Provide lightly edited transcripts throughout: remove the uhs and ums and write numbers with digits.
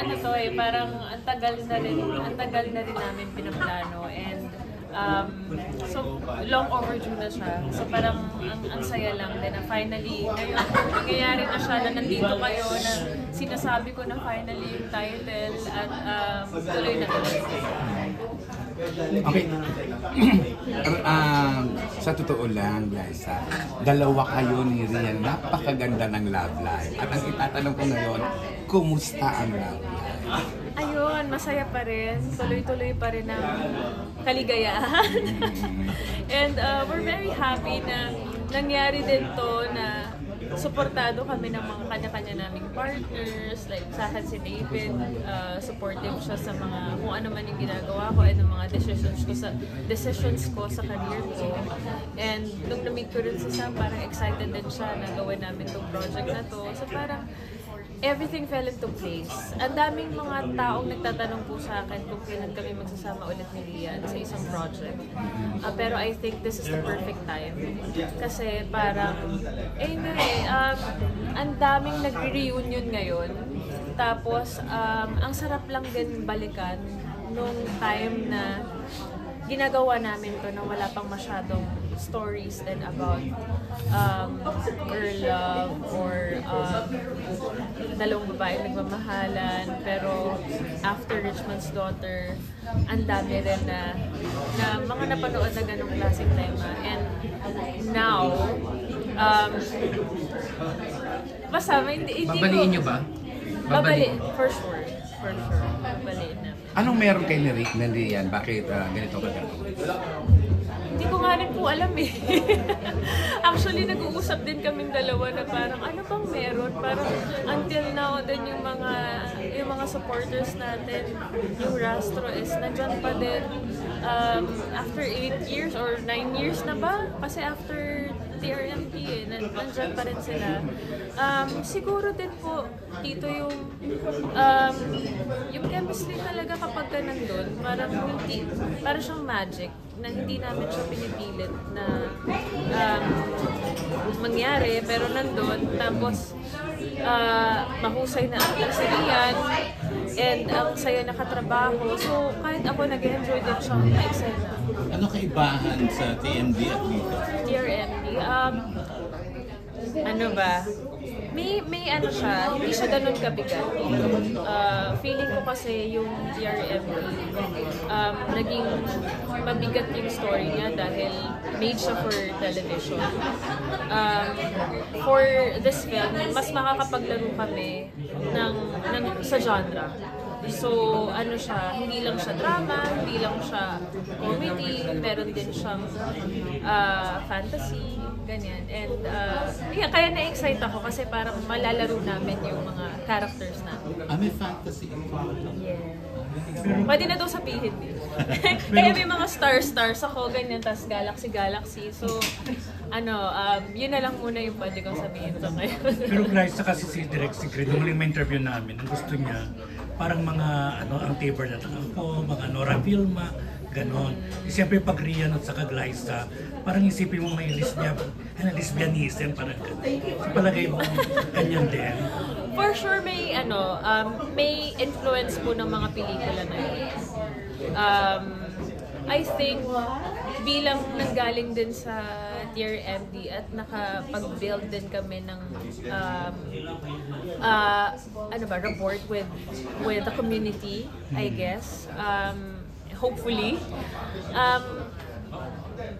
ano to eh, parang ang tagal na rin namin pinaplano and so long overdue na siya. So parang ang saya lang din na finally ngayon nangyayari na siya na nandito kayo na sinasabi ko na finally yung title at tuloy na tuloy. Okay. Sa totoo lang, guys, dalawa kayo ni Rian, napakaganda ng love life. At ang itatanong ko ngayon, kumusta ang love life? Ayun, masaya pa rin. Tuloy-tuloy pa rin ang kaligayahan. And we're very happy na nangyari din to na suportado kami ng mga kanya-kanya naming partners. Like sa akin si David, supportive siya sa mga kung ano man yung ginagawa ko and ng mga decisions ko sa career ko. And nung na-meet ko rin si Sam, parang excited din siya na gawin namin tong project na to. So parang everything fell into place. Ang daming mga taong nagtatanong po sa akin kung kailan kami magsasama ulit ni Rian sa isang project. Pero I think this is the perfect time. Kasi parang, ang daming nagre-reunion ngayon. Tapos, ang sarap lang din balikan nung time na ginagawa namin to na wala pang masyadong stories then about girl love or dalawang babae nagmamahalan, pero after Richmond's Daughter ang dami rin na mga napanood na ganong klaseng tema. And now basta hindi babaliin nyo ba? For sure babaliin na. Anong meron kay Rian? Bakit ganito ka gano'n? Hindi ko nga rin po alam eh. Actually, nag-uusap din kaming dalawa na parang ano bang meron? Parang until now din yung mga supporters natin, yung Rastro is nandyan pa din after 8 years or 9 years na ba? Kasi after TRMP eh, nandyan pa rin sila. Siguro din po dito yung chemistry talaga kapag ka nandun, parang siyang magic na hindi namin siya pinipilit na mangyari, pero nandun. Tapos mahusay na ang si and ang saya nakatrabaho. So kahit ako nag-enjoy din siyang ka-eksena. Ano kaibahan sa TMD at dito? TRMD? Ano ba? May ano siya, hindi siya ganun kabigat. Feeling ko kasi yung TRMD, naging mabigat yung story niya dahil made siya for television. For this film, mas makakapaglaro kami sa genre. So, ano siya, hindi lang siya drama, hindi lang siya comedy, meron din siyang fantasy, ganyan. And kaya na-excite ako kasi parang malalaro namin yung mga characters namin. May fantasy. Yeah. Pwede na daw sabihin din. Kaya may mga stars ako, ganyan, tas galaxy. So, yun na lang muna yung pwede kong sabihin to ngayon. Pero guys, saka si Direk Sigrid, nung huling ma-interview namin, ang gusto niya, parang mga ang taper na ako, mga Nora Vilma, ganon. Siyempre pag Rian at saka Glyza, parang isipin mo may lesbianism, parang ganon. So palagay mo, ganyan din. For sure may influence po ng mga pelikula na yun. I think bilang nanggaling din sa TRMD at nakapag-build din kami ng rapport with the community, I guess. Hopefully.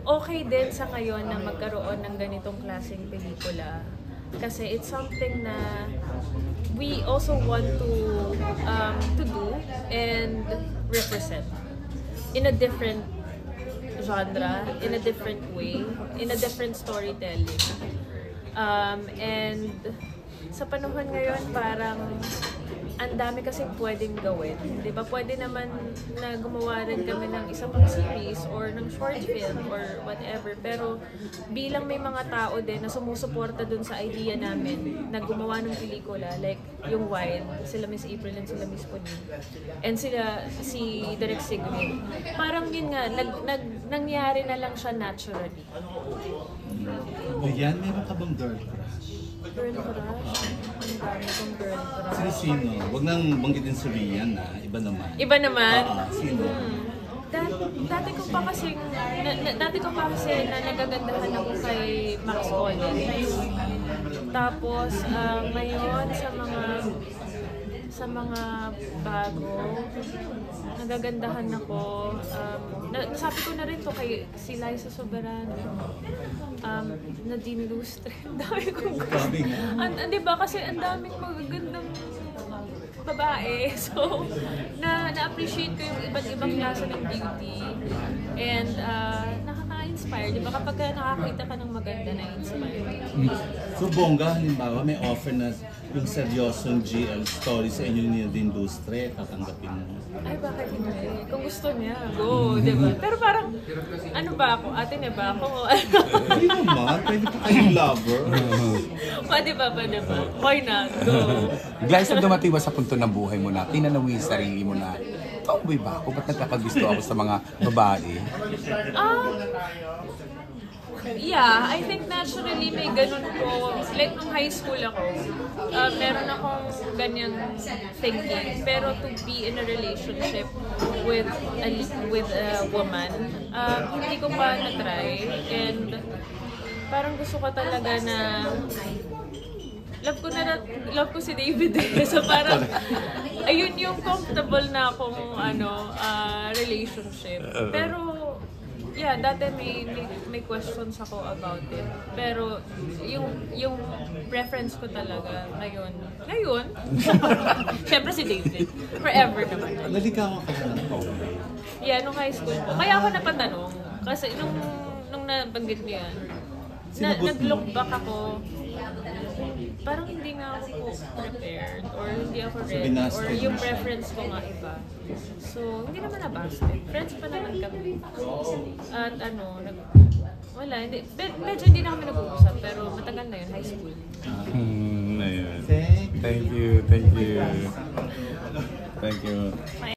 Okay din sa ngayon na magkaroon ng ganitong klaseng pelikula. Kasi it's something na we also want to do and represent in a different genre, in a different way, in a different storytelling. And sa panahon ngayon, parang ang dami kasi pwedeng gawin. Di ba? Pwede naman na gumawa rin kami ng isang series or ng short film or whatever. Pero bilang may mga tao din na sumusuporta dun sa idea namin na gumawa ng pelikula, like yung Wild, sila Miss April and sila Miss Pony, and si Direk Sigrid, parang yun nga, nangyari na lang siya naturally. Yan, meron ka bang girl crush? Girl crush? dami kong girl crush. Sino? Huwag nang banggitin si Rian na. Iba naman. Iba naman? Sino? Dati ko pa kasi na nagagandahan ako kay Max Collins. Tapos ngayon sa mga bago, nagagandahan ako. Nasabi ko na rin to kay si Liza Soberano. Nadine Lustre. Ang dami kong gusto. Di ba? Kasi ang daming magagandang babae. So, na-appreciate ko yung iba't ibang klase ng beauty. And nakaka-inspire. Di ba? Kapag nakakita ka ng maganda, na-inspire. So bongga, halimbawa, may offer na yung seryosong GL story sa inyo ni Nadine Lustre, tatanggapin mo. Ay, bakit hindi? Kung gusto niya, go, di ba? Pero parang, ano ba ako? Ate niya ba ako? Hindi naman, pwede pa kayong lover. Pwede ba? Why not? Go. Guys, na dumating ba sa punto ng buhay mo na tinanong mo yung sarili mo na tomboy ba ako? Ba't nagkakagusto ako sa mga babae? Yeah, I think naturally may ganun ko. Like nung high school ako, meron akong ganyang thinking. Pero to be in a relationship with a woman, hindi ko pa na-try. And parang gusto ko talaga na love ko si David eh. So parang ayun yung comfortable na akong relationship. Pero yeah, dati may questions ako about it. Pero yung preference ko talaga ngayon, syempre si David. Forever naman. Naligawan ka na ng Paula. Yeah, nung high school po. Kaya ako napatanong. Kasi nung nabanggit niyo yan, nag-look back ako, parang hindi nga ako po prepared or hindi ako ready or yung preference ko nga iba. So, hindi naman nabasted. Friends pa naman kami. At wala, medyo hindi na kami nag-uusap pero matagal na yun, high school. Ayun. Thank Thank you.